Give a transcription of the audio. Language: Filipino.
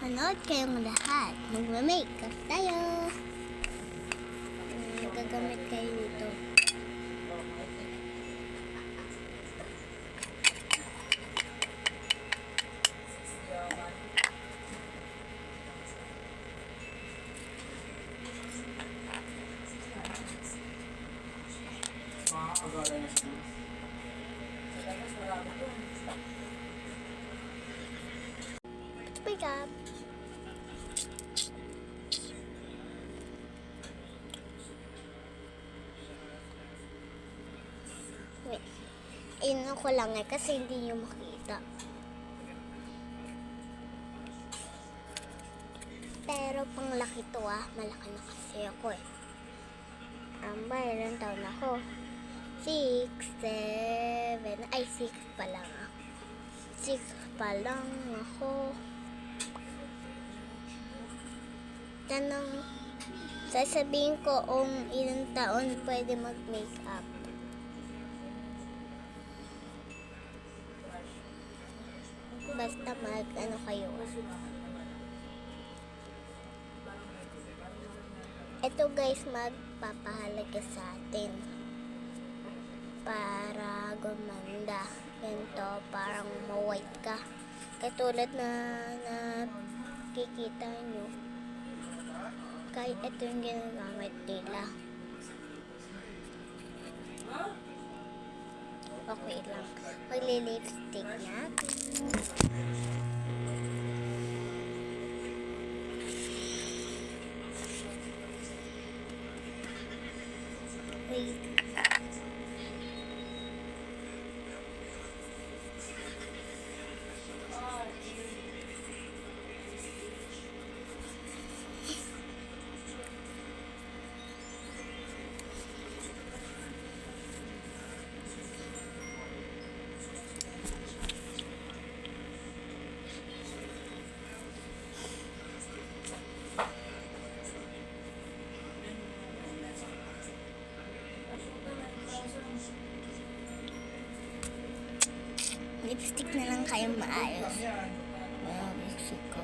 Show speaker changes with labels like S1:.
S1: Manood kayong lahat. Magma-makeup tayo. Gagamit kayo dito. Makeup. Wait. Inon ko lang kasi hindi nyo makita. Pero pang laki to malaki na kasi ako ilang taon ako? 6, 7, 6 pa lang 6 pa lang ako. Tanong, sasabihin ko kung ilang taon pwede mag-makeup. Basta mag-ano kayo. Ito guys, magpapahalaga sa atin para gumanda. Ganito, parang ma-white ka. Katulad na nakikita nyo. Kahit ito yung ginagamit nila. Okay lang. Magli-lipstick na. Wait. Lipstick na lang kayo maayos. Lipstick ko.